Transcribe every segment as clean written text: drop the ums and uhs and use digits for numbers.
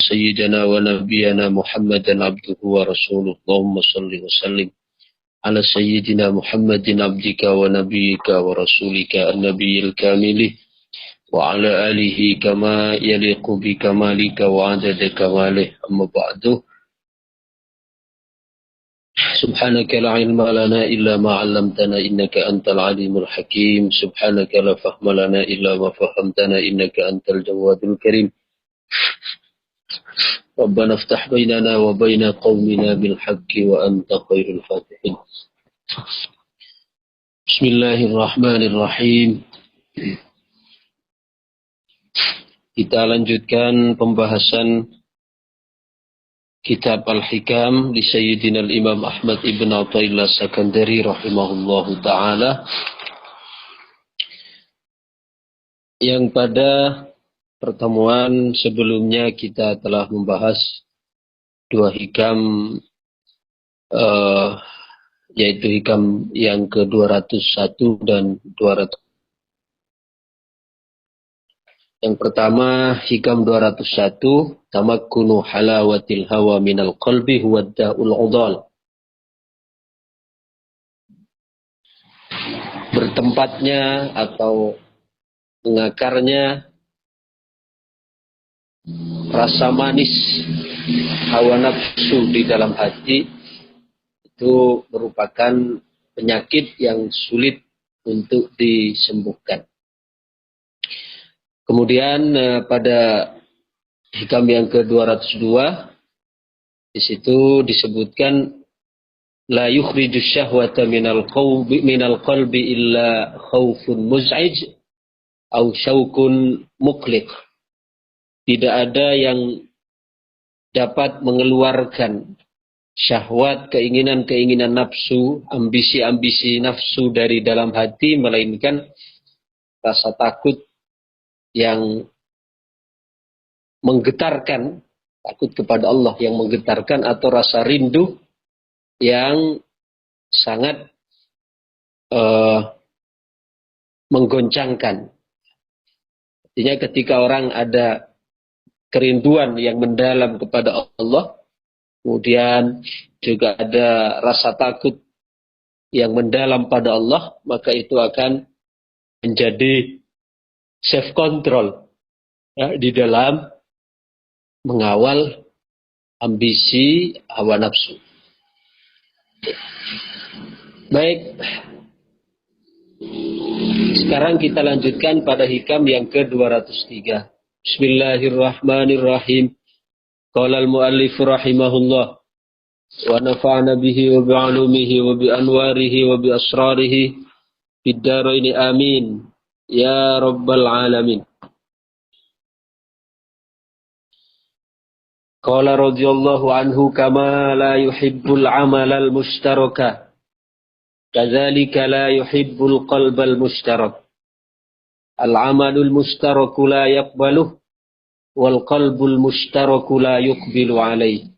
سيدنا ونبينا محمدا عبده ورسوله اللهم صل وسلم على سيدنا محمد عبدك ونبيك ورسولك النبي الكامل وعلى آله كما يليق بكمالك وعدد كماله أما بعد سبحانك لا علم لنا إلا ما علمتنا إنك أنت العليم الحكيم سبحانك لا فهم لنا إلا ما فهمتنا إنك أنت الجواد الكريم ربنا افتح بيننا وبين قومنا بالحق وأنت خير الفاتحين بسم الله الرحمن الرحيم. Kita lanjutkan pembahasan Kitab Al-Hikam li Sayyidina Al-Imam Ahmad Ibn Athaillah Sakandari rahimahullahu ta'ala, yang pada pertemuan sebelumnya kita telah membahas dua hikam, yaitu hikam yang ke-201 dan 200. Yang pertama, hikam 201, tamakkunu halawatil hawa minal qalbi huwa da'ul udal. Bertempatnya atau mengakarnya rasa manis hawa nafsu di dalam hati itu merupakan penyakit yang sulit untuk disembuhkan. Kemudian pada hikam yang ke-202 di situ disebutkan la yukhrijus syahwata minal qalbi illa khaufun muz'ij au syaukun muqliq. Tidak ada yang dapat mengeluarkan syahwat, keinginan-keinginan nafsu, ambisi-ambisi nafsu dari dalam hati, melainkan rasa takut yang menggetarkan, takut kepada Allah yang menggetarkan, atau rasa rindu yang sangat menggoncangkan. Artinya ketika orang ada kerinduan yang mendalam kepada Allah, kemudian juga ada rasa takut yang mendalam pada Allah, maka itu akan menjadi self control ya, di dalam mengawal ambisi hawa nafsu. Baik, sekarang kita lanjutkan pada hikam yang ke-203. Bismillahirrahmanirrahim. Qala al-muallif rahimahullah wa nafa'ana bihi wa bi'ulumihi wa bi'anwarihi wa bi'asrarihi fid dharaini amin ya rabbal alamin. Qala radhiyallahu anhu kama la yuhibbul amal al-mushtaraka kadzalika la yuhibbul qalbal mushtarak. Al-amalul mushtaraku la yaqbaluh wal qalbul mushtaraku la yuqbilu alaih.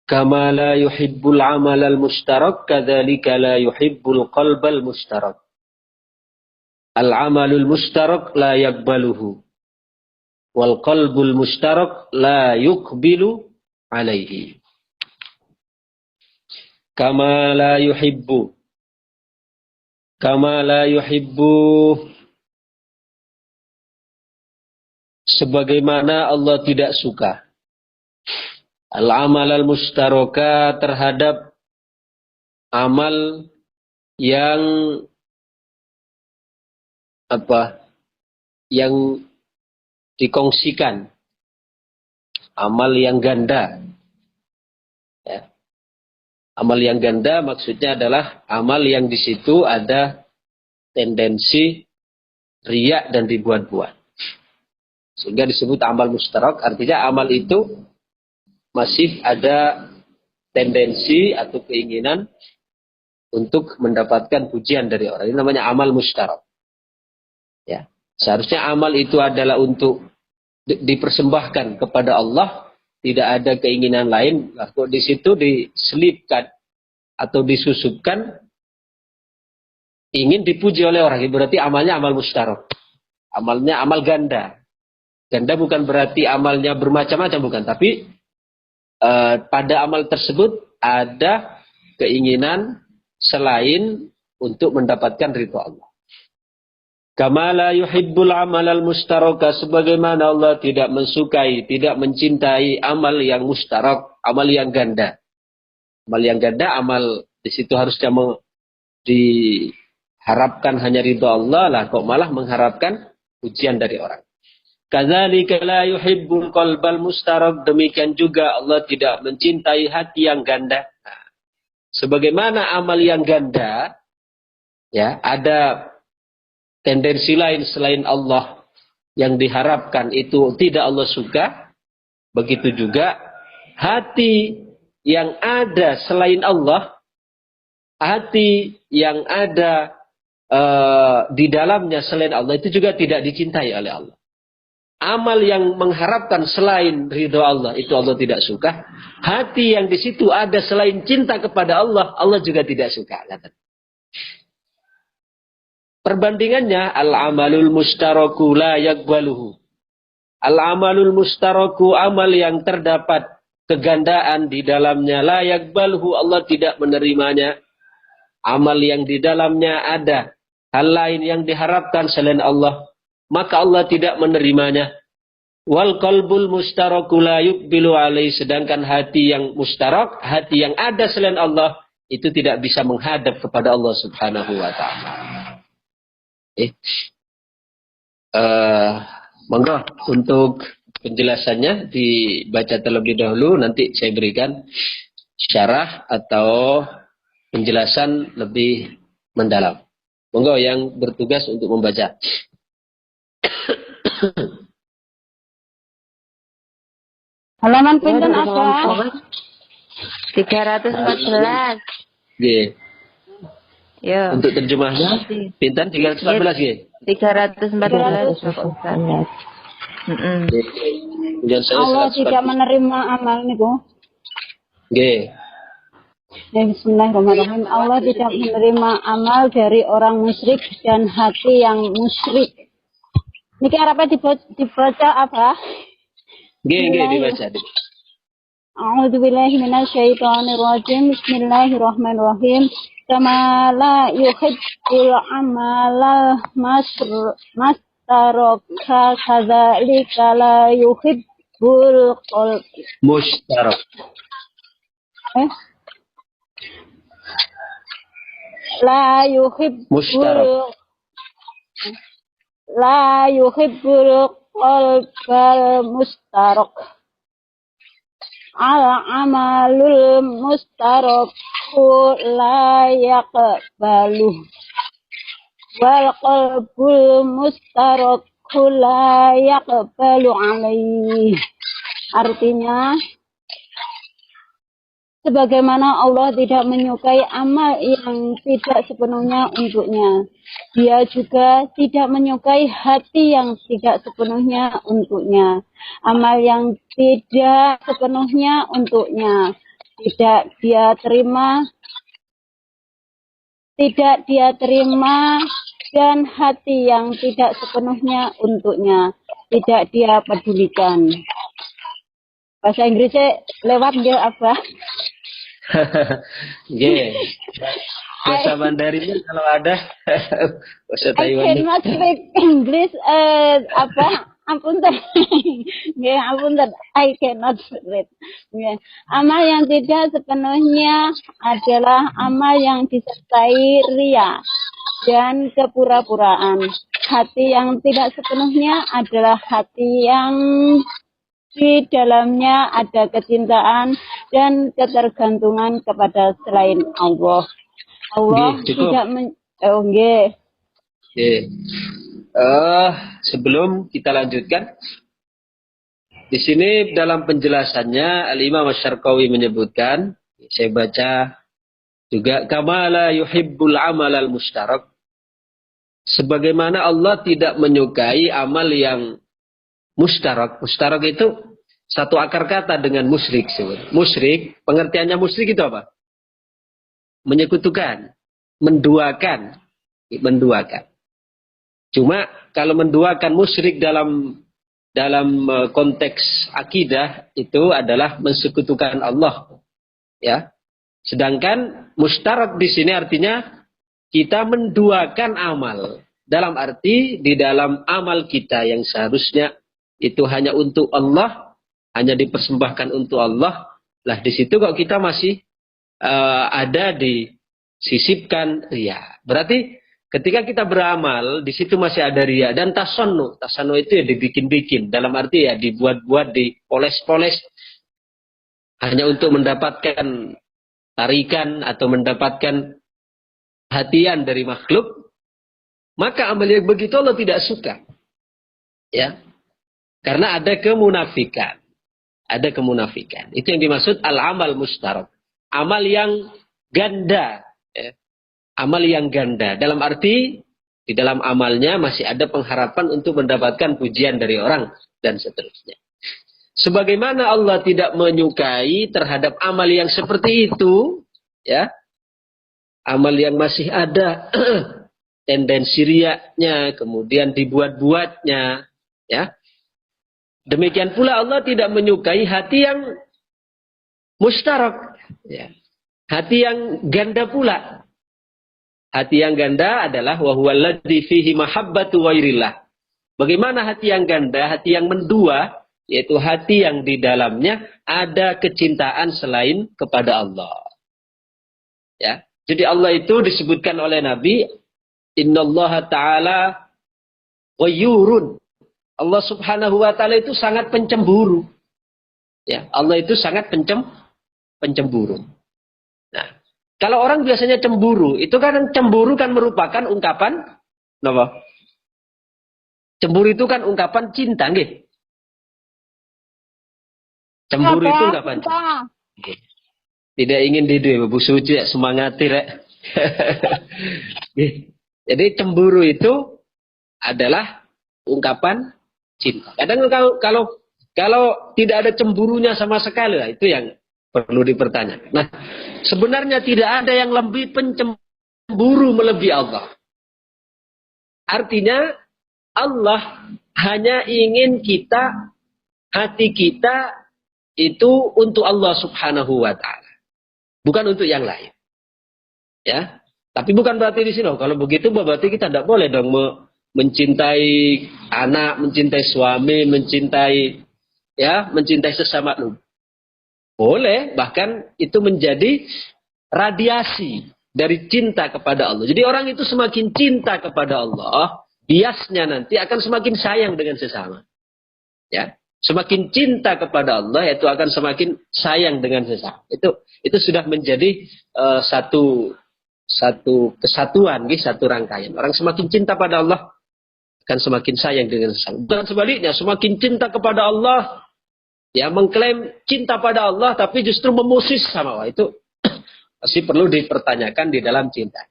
Kama la yuhibbul amal al-mushtarak kadzalika la yuhibbul qalbal mushtarak. Al-amalul mushtarak la yaqbaluhu wal qalbul mushtarak la yuqbilu alaihi. Kama la yuhibbu sebagaimana Allah tidak suka al-amal al-mustaraka terhadap amal yang yang dikongsikan, amal yang ganda ya. Amal yang ganda maksudnya adalah amal yang di situ ada tendensi riya dan dibuat-buat, sehingga disebut amal mustarak. Artinya amal itu masih ada tendensi atau keinginan untuk mendapatkan pujian dari orang. Ini namanya amal mustarak. Ya, seharusnya amal itu adalah untuk dipersembahkan kepada Allah, tidak ada keinginan lain. Nah, kok di situ diselipkan atau disusupkan ingin dipuji oleh orang, berarti amalnya amal mustarak. Amalnya amal ganda. Ganda bukan berarti amalnya bermacam-macam, bukan. Tapi pada amal tersebut ada keinginan selain untuk mendapatkan ridho Allah. Kama la yuhibbul amal al-mustaraka, sebagaimana Allah tidak mensukai, tidak mencintai amal yang mustarak, amal yang ganda. Amal yang ganda, amal di situ harusnya diharapkan hanya ridho Allah lah, kok malah mengharapkan pujian dari orang. Kadzalika la yuhibbul qalbal mustarak, demikian juga Allah tidak mencintai hati yang ganda. Nah, sebagaimana amal yang ganda, ya, ada tendensi lain selain Allah yang diharapkan itu tidak Allah suka, begitu juga hati yang ada selain Allah, hati yang ada di dalamnya selain Allah itu juga tidak dicintai oleh Allah. Amal yang mengharapkan selain ridho Allah itu Allah tidak suka. Hati yang di situ ada selain cinta kepada Allah, Allah juga tidak suka. Perbandingannya, al-amalul mustaraku la yakbaluhu. Al-amalul mustaraku, amal yang terdapat kegandaan di dalamnya, la yakbaluhu, Allah tidak menerimanya. Amal yang di dalamnya ada hal lain yang diharapkan selain Allah, maka Allah tidak menerimanya. Wal qalbul mustaraku la yuqbilu alaih, sedangkan hati yang mustarak, hati yang ada selain Allah, itu tidak bisa menghadap kepada Allah Subhanahu wa ta'ala. Monggo untuk penjelasannya dibaca terlebih dahulu, nanti saya berikan syarah atau penjelasan lebih mendalam. Monggo yang bertugas untuk membaca. Halaman pinten apa? 314. Nggih. Ya. Untuk terjemahnya pinten 314 nggih. 314 Pak Ustaz. Allah tidak menerima amal niku. Nggih. Bismillahirrahmanirrahim. Allah tidak menerima amal dari orang musyrik dan hati yang musyrik. Niki arep dibaca apa? Nggih, dibaca. A'udzu billahi minasyaitonir rajim. Bismillahirrahmanirrahim. Kama la yuhibbul amalal mustaraka kadzalika la yuhibbul qalb Mustarak. La yuhibbul qalbal mustarak. Al-amalul mustaraku la yaqbalu wal qalbul mustaraku la yaqbalu alaih. Artinya, sebagaimana Allah tidak menyukai amal yang tidak sepenuhnya untuknya, Dia juga tidak menyukai hati yang tidak sepenuhnya untuknya. Amal yang tidak sepenuhnya untuknya tidak dia terima, dan hati yang tidak sepenuhnya untuknya tidak dia pedulikan. Bahasa Inggrisnya lewat nggih apa? Nggih. Bahasa Mandarinnya kalau ada. Bahasa Taiwan. I cannot speak English. Apunten. Nggih, apunten. I cannot read. Nggih. Amal yang tidak sepenuhnya adalah amal yang disertai ria dan kepura-puraan. Hati yang tidak sepenuhnya adalah hati yang di dalamnya ada kecintaan dan ketergantungan kepada selain Allah. Allah tidak sebelum kita lanjutkan, di sini dalam penjelasannya Al-Imam Asy-Syarqawi menyebutkan, saya baca juga, kamala yuhibbul amal al-mustarak, sebagaimana Allah tidak menyukai amal yang mustarak. Mustarak itu satu akar kata dengan musyrik. Musyrik, pengertiannya musyrik itu apa? Menyekutukan, menduakan. Cuma kalau menduakan musyrik dalam dalam konteks akidah itu adalah mensekutukan Allah, ya. Sedangkan mustarak di sini artinya kita menduakan amal. Dalam arti di dalam amal kita yang seharusnya itu hanya untuk Allah, hanya dipersembahkan untuk Allah, lah di situ kok kita masih ada disisipkan ria. Berarti ketika kita beramal, di situ masih ada ria dan tasannu. Tasannu itu ya dibikin-bikin, dalam arti ya dibuat-buat, dipoles-poles hanya untuk mendapatkan tarikan atau mendapatkan perhatian dari makhluk. Maka amal yang begitu Allah tidak suka. Ya. Karena ada kemunafikan. Ada kemunafikan. Itu yang dimaksud al-amal mustarak. Amal yang ganda. Ya. Amal yang ganda. Dalam arti, di dalam amalnya masih ada pengharapan untuk mendapatkan pujian dari orang. Dan seterusnya. Sebagaimana Allah tidak menyukai terhadap amal yang seperti itu. Ya. Amal yang masih ada tendensi riaknya, kemudian dibuat-buatnya, ya. Demikian pula Allah tidak menyukai hati yang mustarak, ya. Hati yang ganda pula. Hati yang ganda adalah wa huwallazi fihi mahabbatu ghairillah. Bagaimana hati yang ganda, hati yang mendua, yaitu hati yang di dalamnya ada kecintaan selain kepada Allah. Ya. Jadi Allah itu disebutkan oleh Nabi, Innallaha ta'ala ghayyurun. Allah subhanahu wa ta'ala itu sangat pencemburu. Ya, Allah itu sangat pencemburu. Nah, kalau orang biasanya cemburu, itu kan cemburu kan merupakan ungkapan apa? Cemburu itu kan ungkapan cinta, nggih. Cemburu itu ungkapan cinta. Tidak ingin diduwe Bu Suci semangati rek. Jadi cemburu itu adalah ungkapan cinta. Kadang kalau tidak ada cemburunya sama sekali, lah itu yang perlu dipertanyakan. Nah, sebenarnya tidak ada yang lebih pencemburu melebihi Allah. Artinya Allah hanya ingin kita, hati kita itu untuk Allah subhanahu wa ta'ala. Bukan untuk yang lain. Ya. Tapi bukan berarti di sini, kalau begitu berarti kita tidak boleh dong mencintai anak, mencintai suami, mencintai sesama lu. Boleh, bahkan itu menjadi radiasi dari cinta kepada Allah. Jadi orang itu semakin cinta kepada Allah, biasnya nanti akan semakin sayang dengan sesama. Ya. Semakin cinta kepada Allah, itu akan semakin sayang dengan sesama. Itu sudah menjadi satu kesatuan, satu rangkaian. Orang semakin cinta pada Allah, akan semakin sayang dengan sesama. Dan sebaliknya, semakin cinta kepada Allah, ya mengklaim cinta pada Allah, tapi justru memusis sama Allah. Itu pasti perlu dipertanyakan di dalam cinta.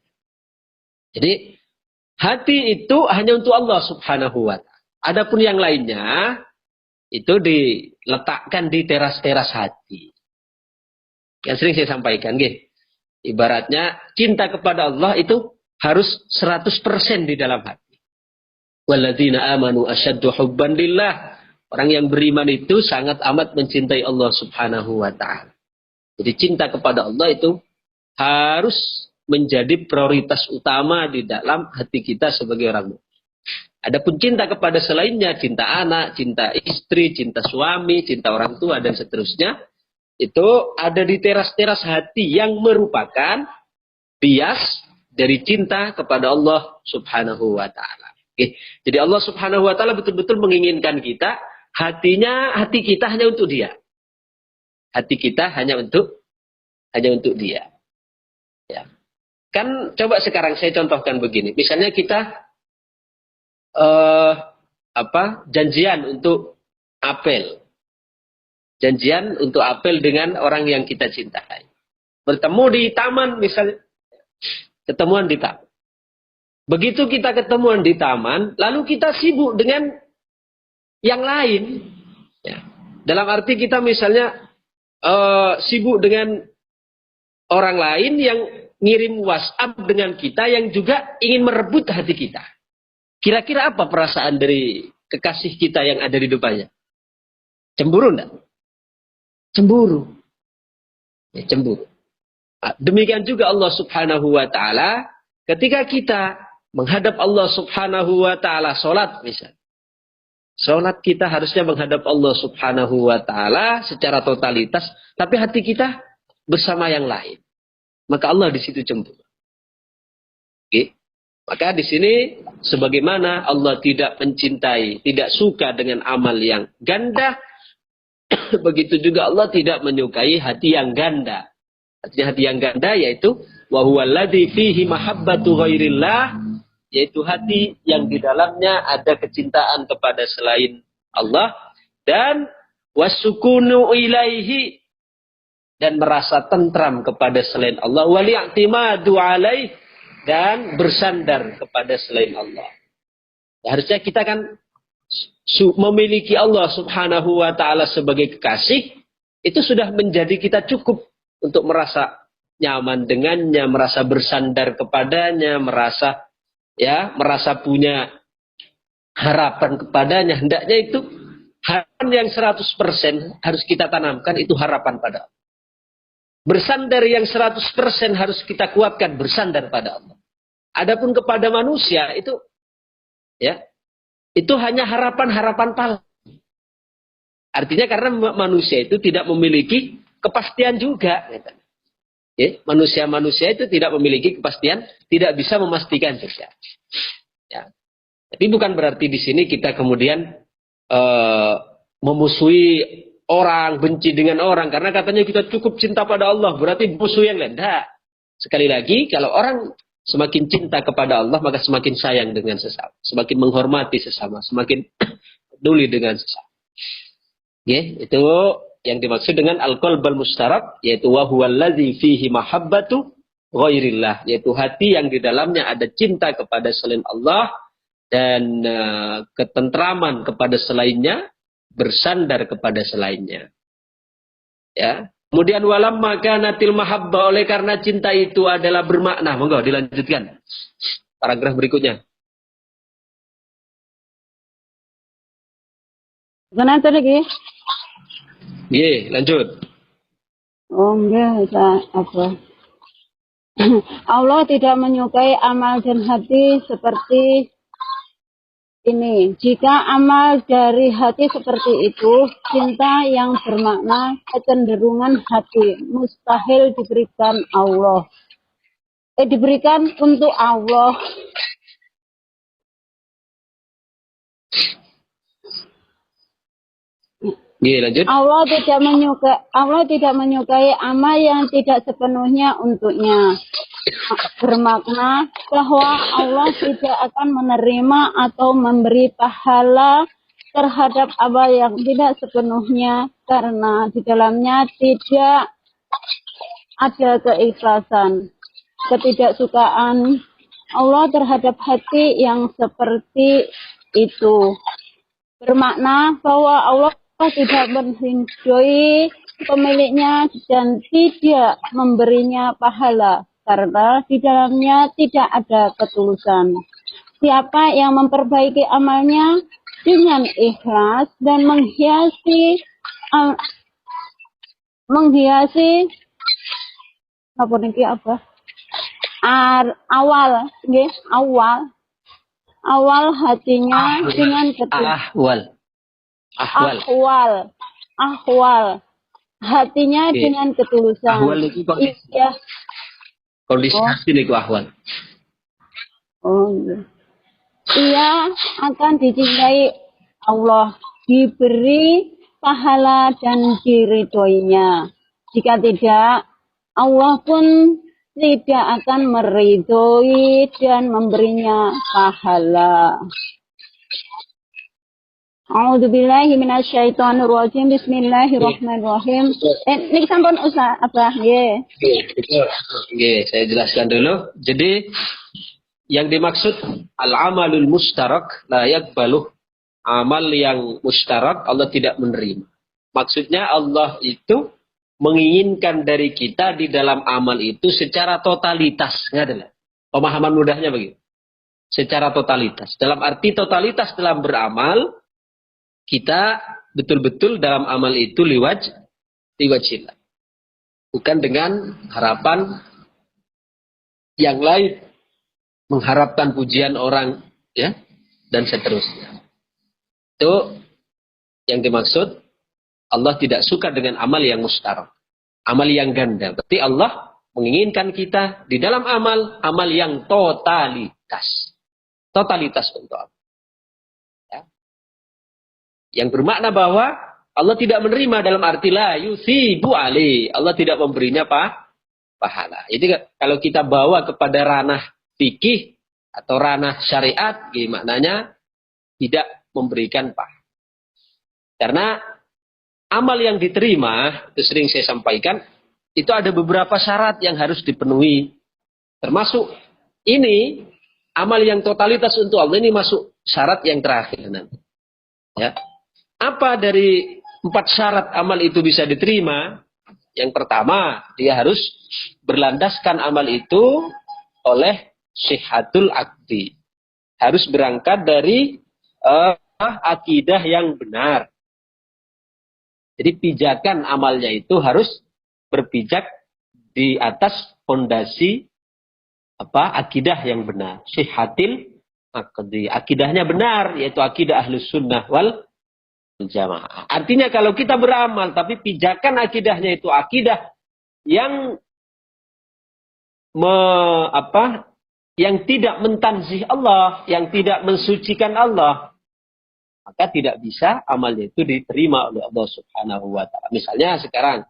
Jadi, hati itu hanya untuk Allah subhanahu wa ta'ala. Adapun yang lainnya, itu diletakkan di teras-teras hati. Yang sering saya sampaikan, ibaratnya cinta kepada Allah itu harus 100% di dalam hati. Walladzina amanu asyaddu hubban lillah. Orang yang beriman itu sangat amat mencintai Allah subhanahu wa ta'ala. Jadi cinta kepada Allah itu harus menjadi prioritas utama di dalam hati kita sebagai orang mukmin. Adapun cinta kepada selainnya, cinta anak, cinta istri, cinta suami, cinta orang tua, dan seterusnya, itu ada di teras-teras hati yang merupakan bias dari cinta kepada Allah subhanahu wa ta'ala. Jadi Allah subhanahu wa ta'ala betul-betul menginginkan kita, hati kita hanya untuk dia. Hati kita hanya untuk dia. Ya. Kan coba sekarang saya contohkan begini. Misalnya kita janjian untuk apel. Janjian untuk apel dengan orang yang kita cintai. Bertemu di taman misalnya. Ketemuan di taman. Begitu kita ketemuan di taman, lalu kita sibuk dengan yang lain. Ya. Dalam arti kita misalnya sibuk dengan orang lain yang ngirim WhatsApp dengan kita yang juga ingin merebut hati kita. Kira-kira apa perasaan dari kekasih kita yang ada di depannya? Cemburu enggak? Cemburu. Ya, cemburu. Nah, demikian juga Allah Subhanahu wa taala ketika kita menghadap Allah Subhanahu wa taala salat misalnya. Salat kita harusnya menghadap Allah Subhanahu wa taala secara totalitas, tapi hati kita bersama yang lain. Maka Allah di situ cemburu. Oke. Maka di sini sebagaimana Allah tidak mencintai, tidak suka dengan amal yang ganda, begitu juga Allah tidak menyukai hati yang ganda. Artinya hati yang ganda yaitu wa huwallazi fihi mahabbatu ghairillah, yaitu hati yang di dalamnya ada kecintaan kepada selain Allah dan wasukunu ilaihi, dan merasa tentram kepada selain Allah, wali'timadu alaih, dan bersandar kepada selain Allah. Ya, harusnya kita kan memiliki Allah Subhanahu wa taala sebagai kekasih, itu sudah menjadi kita cukup untuk merasa nyaman dengannya, merasa bersandar kepadanya, merasa punya harapan kepadanya. Hendaknya itu harapan yang 100% harus kita tanamkan, itu harapan pada Allah. Bersandar yang 100% harus kita kuatkan, bersandar pada Allah. Adapun kepada manusia itu hanya harapan-harapan palsu. Artinya karena manusia itu tidak memiliki kepastian juga. Manusia-manusia itu tidak memiliki kepastian, tidak bisa memastikan juga. Ya. Tapi bukan berarti di sini kita kemudian memusuhi orang, benci dengan orang, karena katanya kita cukup cinta pada Allah, berarti musuh yang lain. Nah, sekali lagi, kalau orang semakin cinta kepada Allah, maka semakin sayang dengan sesama, semakin menghormati sesama, semakin peduli dengan sesama. Itu yang dimaksud dengan al-qalbul mustarak, yaitu wa huwallazi fihi mahabbatu ghairillah, yaitu hati yang di dalamnya ada cinta kepada selain Allah dan ketentraman kepada selainnya, bersandar kepada selainnya. Ya. Kemudian walamma kanatil mahabbah, oleh karena cinta itu adalah bermakna. Monggo dilanjutkan. Paragraf berikutnya. Kenapa lagi? Lanjut. Oh, enggak, apa? Allah tidak menyukai amal dan hati seperti ini. Jika amal dari hati seperti itu, cinta yang bermakna kecenderungan hati mustahil diberikan Allah. Diberikan untuk Allah. Lanjut. Allah tidak menyukai amal yang tidak sepenuhnya untuknya. Bermakna bahwa Allah tidak akan menerima atau memberi pahala terhadap amal yang tidak sepenuhnya, karena di dalamnya tidak ada keikhlasan, ketidaksukaan Allah terhadap hati yang seperti itu. Bermakna bahwa Allah tidak menghindari pemiliknya dan tidak memberinya pahala, karena di dalamnya tidak ada ketulusan. Siapa yang memperbaiki amalnya dengan ikhlas dan menghiasi awal hatinya dengan ketulusan. Ahwal hatinya dengan ketulusan. Ahwal itu kondisi. Iya. Kondisi hati itu ahwal. Ia akan dicintai Allah, diberi pahala dan diridhoinya. Jika tidak, Allah pun tidak akan meridhoi dan memberinya pahala. A'udzubillahi minasyaitonirrajim. Bismillahirrahmanirrahim. Ini sampun usah apa? Saya jelaskan dulu. Jadi yang dimaksud al-amalul mustarak la yaqbaluh, amal yang mustarak Allah tidak menerima. Maksudnya Allah itu menginginkan dari kita di dalam amal itu secara totalitas. Nggak, pemahaman mudahnya begitu. Secara totalitas. Dalam arti totalitas dalam beramal, kita betul-betul dalam amal itu liwajillah. Bukan dengan harapan yang lain, mengharapkan pujian orang, ya, dan seterusnya. Itu yang dimaksud, Allah tidak suka dengan amal yang mustarak, amal yang ganda. Berarti Allah menginginkan kita di dalam amal yang totalitas. Totalitas untuk Allah. Ya. Yang bermakna bahwa Allah tidak menerima dalam arti la yusibu alih. Allah tidak memberinya pahala. Jadi kalau kita bawa kepada ranah fikih atau ranah syariat, maknanya tidak memberikan pahala. Karena amal yang diterima, itu sering saya sampaikan, itu ada beberapa syarat yang harus dipenuhi. Termasuk ini, amal yang totalitas untuk Allah ini masuk syarat yang terakhir nanti. Ya. Apa dari 4 syarat amal itu bisa diterima? Yang pertama, dia harus berlandaskan amal itu oleh sihhatul aqdi. Harus berangkat dari akidah yang benar. Jadi pijakan amalnya itu harus berpijak di atas fondasi akidah yang benar. Sihhatil aqdi. Akidahnya benar, yaitu akidah Ahlus Sunnah wal Jamaah. Artinya kalau kita beramal tapi pijakan akidahnya itu akidah yang yang tidak mentanzih Allah, yang tidak mensucikan Allah, maka tidak bisa amalnya itu diterima oleh Allah Subhanahu wa taala. Misalnya sekarang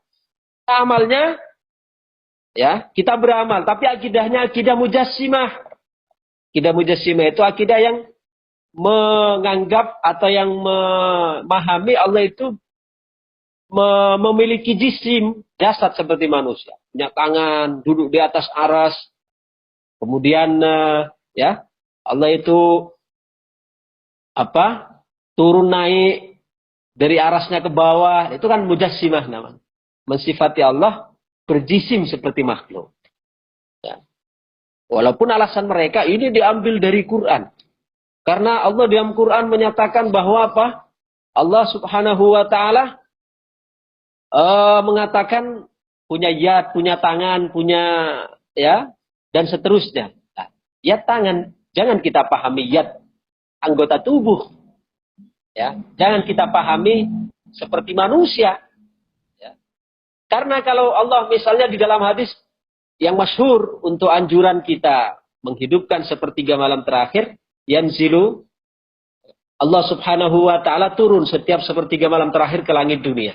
amalnya, ya, kita beramal tapi akidahnya akidah mujassimah. Akidah mujassimah itu akidah yang menganggap atau yang memahami Allah itu memiliki jisim, jasad seperti manusia, punya tangan, duduk di atas aras, kemudian ya Allah itu turun naik dari arasnya ke bawah, itu kan mujassimah namanya, mensifati Allah berjisim seperti makhluk. Ya. Walaupun alasan mereka ini diambil dari Quran. Karena Allah dalam Quran menyatakan bahwa Allah Subhanahu wa taala mengatakan punya yad, punya tangan, punya, ya, dan seterusnya. Nah, yad tangan, jangan kita pahami yad anggota tubuh. Ya, jangan kita pahami seperti manusia. Ya. Karena kalau Allah misalnya di dalam hadis yang masyhur untuk anjuran kita menghidupkan sepertiga malam terakhir, yanzilu, Allah Subhanahu wa taala turun setiap sepertiga malam terakhir ke langit dunia.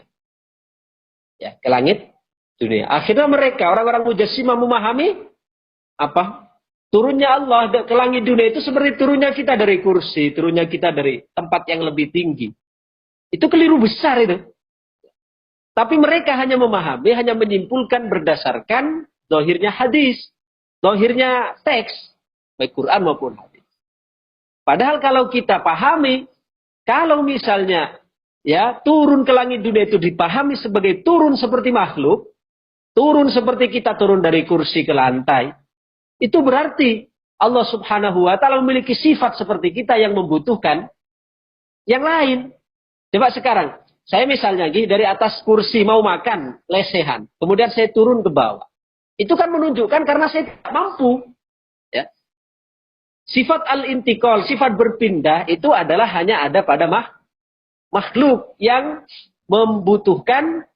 Ya, ke langit dunia. Akhirnya mereka orang-orang mujassimah memahami turunnya Allah ke langit dunia itu seperti turunnya kita dari kursi, turunnya kita dari tempat yang lebih tinggi. Itu keliru besar itu. Tapi mereka hanya memahami, hanya menyimpulkan berdasarkan zahirnya hadis, zahirnya teks, baik Quran maupun hadis. Padahal kalau kita pahami, kalau misalnya ya turun ke langit dunia itu dipahami sebagai turun seperti makhluk, turun seperti kita turun dari kursi ke lantai, itu berarti Allah Subhanahu wa taala memiliki sifat seperti kita yang membutuhkan yang lain. Coba sekarang, saya misalnya dari atas kursi mau makan lesehan, kemudian saya turun ke bawah. Itu kan menunjukkan karena saya tidak mampu. Ya. Sifat al-intikal, sifat berpindah itu adalah hanya ada pada makhluk yang membutuhkan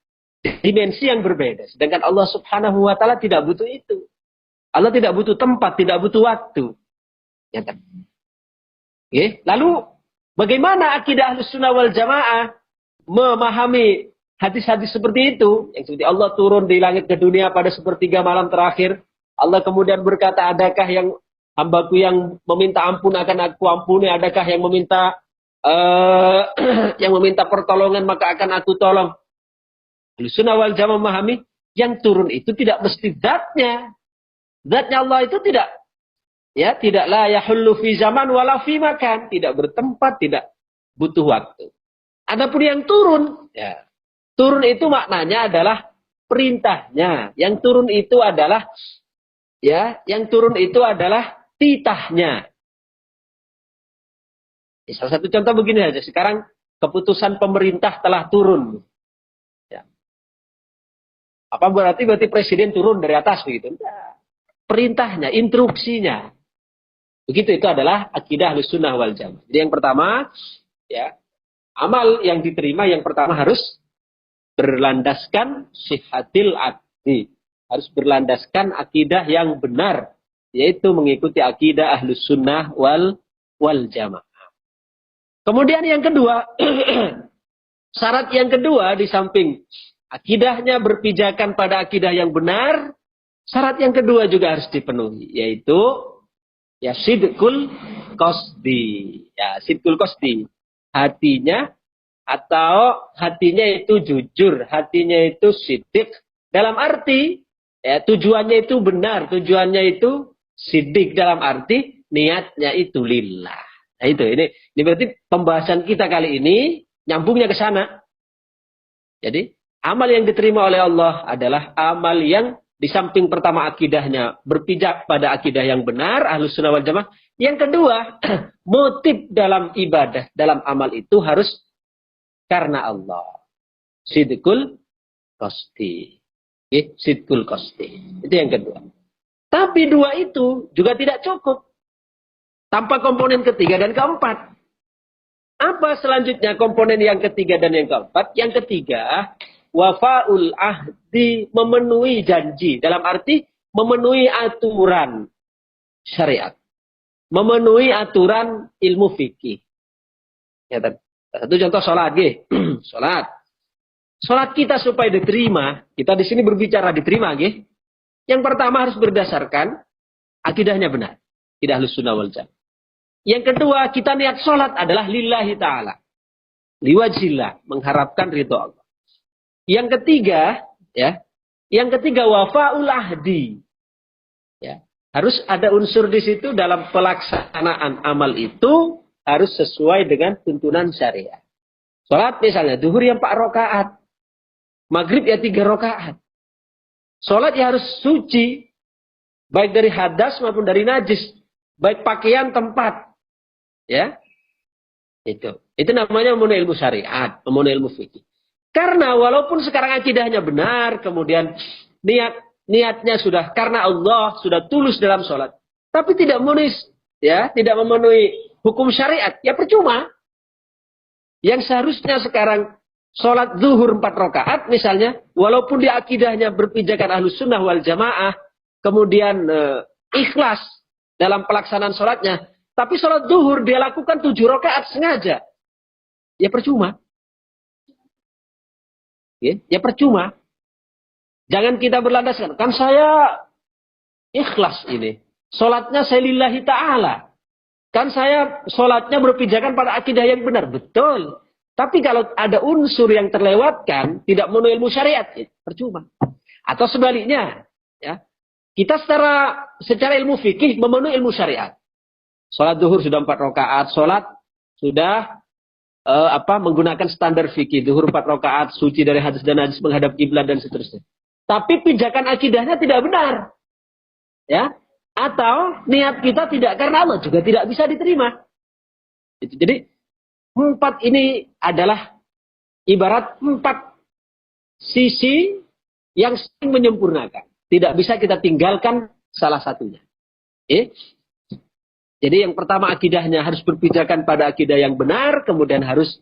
dimensi yang berbeda. Sedangkan Allah Subhanahu wa taala tidak butuh itu. Allah tidak butuh tempat, tidak butuh waktu. Ya, kan? Oke. Lalu bagaimana akidah Ahlussunnah wal Jamaah memahami hadis-hadis seperti itu? Yang seperti Allah turun di langit ke dunia pada sepertiga malam terakhir. Allah kemudian berkata, adakah yang hambaku yang meminta ampun akan aku ampuni, adakah yang meminta pertolongan maka akan aku tolong. Ahlussunnah wal Jamaah memahami yang turun itu tidak mesti zatnya. Zatnya Allah itu tidak la yahullu fi zaman wala fi makan, tidak bertempat, tidak butuh waktu. Adapun yang turun, ya, turun itu maknanya adalah perintahnya. Yang turun itu adalah titahnya. Salah satu contoh begini saja. Sekarang keputusan pemerintah telah turun. Ya. Apa berarti presiden turun dari atas begitu? Nah, perintahnya, instruksinya. Begitu, itu adalah akidah Ahlussunnah wal Jamaah. Jadi yang pertama, ya, amal yang diterima yang pertama harus berlandaskan sihhatil aqdi. Harus berlandaskan akidah yang benar, yaitu mengikuti akidah Ahlussunnah wal Jamaah. Kemudian yang kedua, syarat yang kedua di samping akidahnya berpijakan pada akidah yang benar, syarat yang kedua juga harus dipenuhi, yaitu ya sidqul qasdi. Ya, sidqul qasdi. Hatinya itu jujur, hatinya itu siddiq. Dalam arti ya, tujuannya itu benar, tujuannya itu siddiq dalam arti niatnya itu lillah. Nah itu, ini berarti pembahasan kita kali ini nyambungnya ke sana. Jadi, amal yang diterima oleh Allah adalah amal yang di samping pertama akidahnya berpijak pada akidah yang benar, Ahlussunnah wal Jamaah. Yang kedua, motif dalam ibadah, dalam amal itu harus karena Allah. Sidqul qasdi. Sidqul qasdi. Itu yang kedua. Tapi dua itu juga tidak cukup. Tanpa komponen ketiga dan keempat. Apa selanjutnya komponen yang ketiga dan yang keempat? Yang ketiga, wafa'ul ahdi, memenuhi janji. Dalam arti memenuhi aturan syariat. Memenuhi aturan ilmu fikih. Ya, satu contoh sholat. Sholat. Sholat kita supaya diterima. Kita di sini berbicara diterima. Yang pertama harus berdasarkan akidahnya benar. Akidah Ahlussunnah wal Jamaah. Yang kedua, kita niat sholat adalah lillahi ta'ala. Liwajillah, mengharapkan ridho Allah. Yang ketiga, wafa'ul ahdi. Ya, harus ada unsur di situ dalam pelaksanaan amal itu harus sesuai dengan tuntunan syariat. Sholat misalnya, duhur yang 4 rakaat. Maghrib ya 3 rakaat. Sholat ya harus suci. Baik dari hadas maupun dari najis. Baik pakaian, tempat. Ya, itu namanya memenuhi ilmu syariat, memenuhi ilmu fikih. Karena walaupun sekarang akidahnya benar, kemudian niatnya sudah karena Allah, sudah tulus dalam sholat, tapi tidak memenuhi hukum syariat, ya percuma. Yang seharusnya sekarang sholat zuhur 4 rakaat misalnya, walaupun di akidahnya berpijakan Ahlussunnah wal Jamaah, kemudian ikhlas dalam pelaksanaan sholatnya, tapi sholat zuhur dia lakukan 7 rakaat sengaja. Ya percuma. Ya percuma. Jangan kita berlandaskan. Kan saya ikhlas ini. Sholatnya saya lillahi ta'ala. Kan saya sholatnya berpijakan pada akidah yang benar. Betul. Tapi kalau ada unsur yang terlewatkan, tidak memenuhi ilmu syariat, percuma. Atau sebaliknya. Ya, kita secara ilmu fikih memenuhi ilmu syariat. Sholat zuhur sudah 4 rakaat, sholat sudah menggunakan standar fikih, zuhur 4 rakaat, suci dari hadas dan najis, menghadap kiblat dan seterusnya. Tapi pijakan akidahnya tidak benar. Ya, atau niat kita tidak karena Allah juga tidak bisa diterima. Jadi 4 ini adalah ibarat 4 sisi yang saling menyempurnakan. Tidak bisa kita tinggalkan salah satunya. Jadi yang pertama akidahnya harus berpijakan pada akidah yang benar, kemudian harus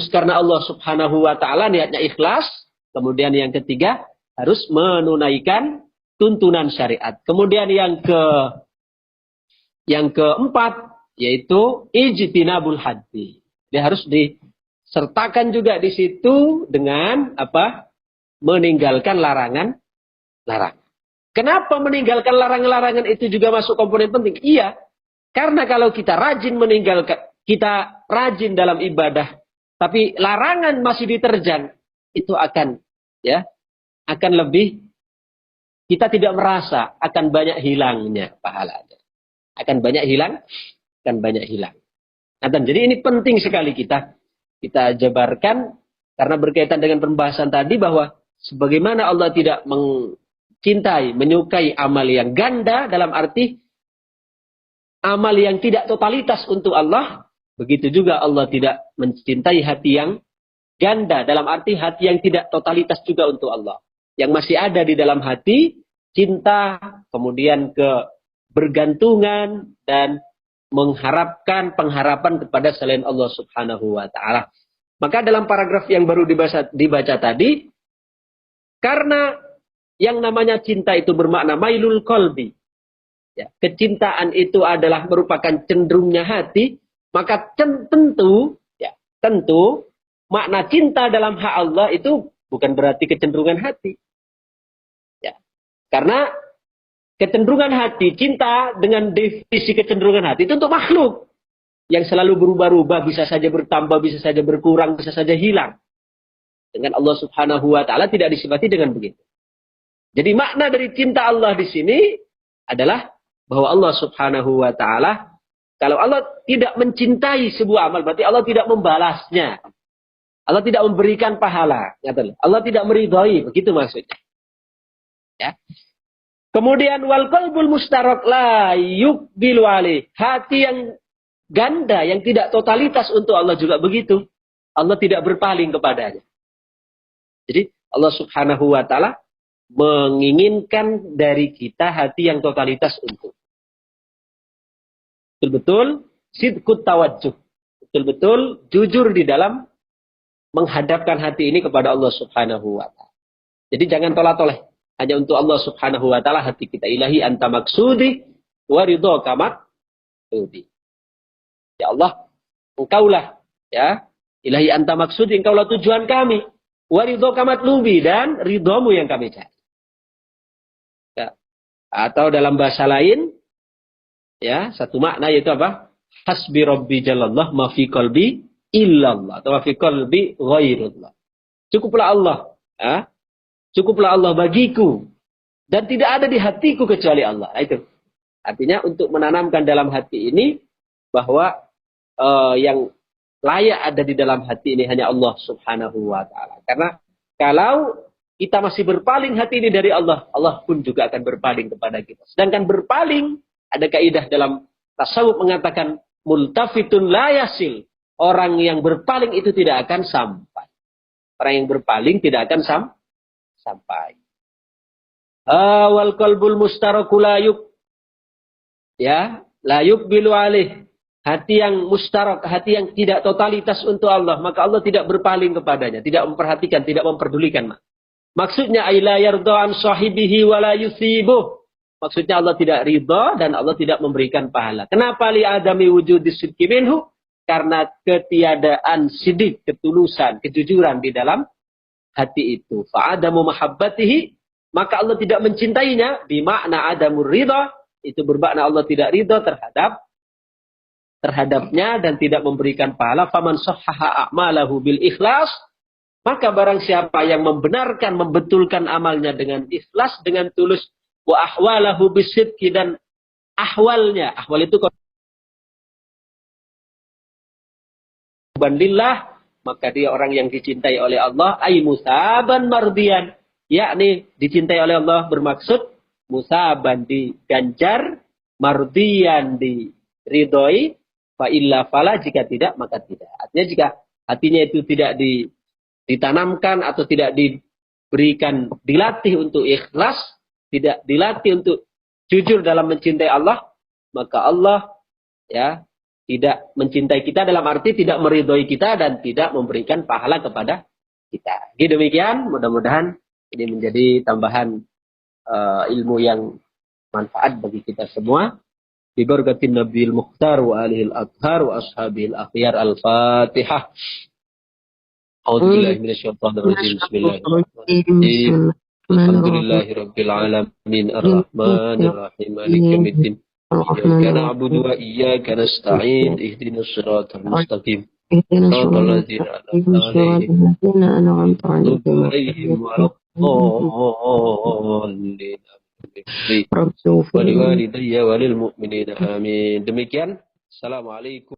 karena Allah Subhanahu wa taala, niatnya ikhlas, kemudian yang ketiga harus menunaikan tuntunan syariat. Kemudian yang keempat yaitu ijtinabul haddi. Dia harus disertakan juga di situ dengan meninggalkan larangan. Kenapa meninggalkan larangan-larangan itu juga masuk komponen penting? Iya, karena kalau kita rajin kita rajin dalam ibadah, tapi larangan masih diterjang, itu akan lebih, kita tidak merasa akan banyak hilangnya pahalanya. Akan banyak hilang. Nah, dan jadi ini penting sekali kita jabarkan, karena berkaitan dengan pembahasan tadi bahwa sebagaimana Allah tidak menyukai amal yang ganda, dalam arti amal yang tidak totalitas untuk Allah, Begitu juga Allah tidak mencintai hati yang ganda, dalam arti hati yang tidak totalitas juga untuk Allah. Yang masih ada di dalam hati, cinta, kemudian bergantungan, dan mengharapkan pengharapan kepada selain Allah subhanahu wa ta'ala. Maka dalam paragraf yang baru dibaca tadi, karena yang namanya cinta itu bermakna mailul qalbi. Ya, kecintaan itu adalah merupakan cenderungnya hati, maka tentu makna cinta dalam hak Allah itu bukan berarti kecenderungan hati. Ya. Karena kecenderungan hati, cinta dengan definisi kecenderungan hati itu untuk makhluk yang selalu berubah-ubah, bisa saja bertambah, bisa saja berkurang, bisa saja hilang. Dengan Allah subhanahu wa ta'ala tidak disifati dengan begitu. Jadi makna dari cinta Allah di sini adalah bahwa Allah subhanahu wa ta'ala, kalau Allah tidak mencintai sebuah amal, berarti Allah tidak membalasnya. Allah tidak memberikan pahala. Allah tidak meridhai, begitu maksudnya. Ya. Kemudian wal qalbul mustarak la yuqbilu alaih. Hati yang ganda, yang tidak totalitas untuk Allah juga begitu. Allah tidak berpaling kepadanya. Jadi Allah subhanahu wa ta'ala menginginkan dari kita hati yang totalitas untuk. Betul-betul sidqut tawajjuh. Betul-betul jujur di dalam menghadapkan hati ini kepada Allah subhanahu wa ta'ala. Jadi jangan tolak-toleh. Hanya untuk Allah subhanahu wa ta'ala hati kita. Ilahi anta maksudi wa ridho kamak tudi. Ya Allah, engkaulah. Ya. Ilahi anta maksudi, engkaulah tujuan kami. Wa ridho kamat lubi, dan ridhomu yang kami cari. Ya. Atau dalam bahasa lain, ya, satu makna yaitu apa? Hasbi rabbi jalallah ma fi qalbi illallah atau ma fi qalbi ghairullah. Cukuplah Allah, ya. Cukuplah Allah bagiku dan tidak ada di hatiku kecuali Allah. Nah, itu. Artinya untuk menanamkan dalam hati ini bahwa yang layak ada di dalam hati ini hanya Allah subhanahu wa ta'ala. Karena kalau kita masih berpaling hati ini dari Allah, Allah pun juga akan berpaling kepada kita. Sedangkan berpaling, ada kaidah dalam tasawuf mengatakan multafitun la yasil. Orang yang berpaling itu tidak akan sampai. Orang yang berpaling tidak akan sampai. Wal qalbul mustaraku la yuqbilu alaih. Hati yang mustarak, hati yang tidak totalitas untuk Allah, maka Allah tidak berpaling kepadanya, tidak memperhatikan, tidak memperdulikan. Maksudnya la yarda an sahibihi wa la yusibuh. Maksudnya Allah tidak ridha dan Allah tidak memberikan pahala. Kenapa li adami wujudis sidqi minhu? Karena ketiadaan sidik, ketulusan, kejujuran di dalam hati itu. Fa adamu mahabbatihi, maka Allah tidak mencintainya. Bimakna adamur ridha, itu bermakna Allah tidak ridha terhadapnya dan tidak memberikan pahala. Faman sahhaha a'malahu bil ikhlas, maka barang siapa yang membenarkan, membetulkan amalnya dengan ikhlas, dengan tulus, wa ahwalahu bisidqi, dan ahwalnya, ahwal itu lillah, maka dia orang yang dicintai oleh Allah, ay musaban mardian, yakni dicintai oleh Allah bermaksud musaban diganjar, mardian diridhoi, fa illa fala, jika tidak maka tidak. Artinya jika hatinya itu tidak ditanamkan atau tidak diberikan, dilatih untuk ikhlas, tidak dilatih untuk jujur dalam mencintai Allah, maka Allah ya tidak mencintai kita, dalam arti tidak meridhoi kita dan tidak memberikan pahala kepada kita. Jadi demikian, mudah-mudahan ini menjadi tambahan ilmu yang manfaat bagi kita semua. Bi barakatin Nabiyil Mukhtar wa alihil athhar wa ashabil akhyar. Al-Fatihah. A'udzubillahi minasyaitonir rajim. Bismillahirrahmanirrahim. Alhamdulillahirabbil alamin arrahmanir rahim maliki yaumiddin. Iyyaka na'budu wa iyyaka nasta'in. Ihdinas siratal mustaqim. Shiratal ladzina an'amta 'alaihim waladdallin. Waliwalidayya walil mu'minin amin. Demikian. Assalamualaikum.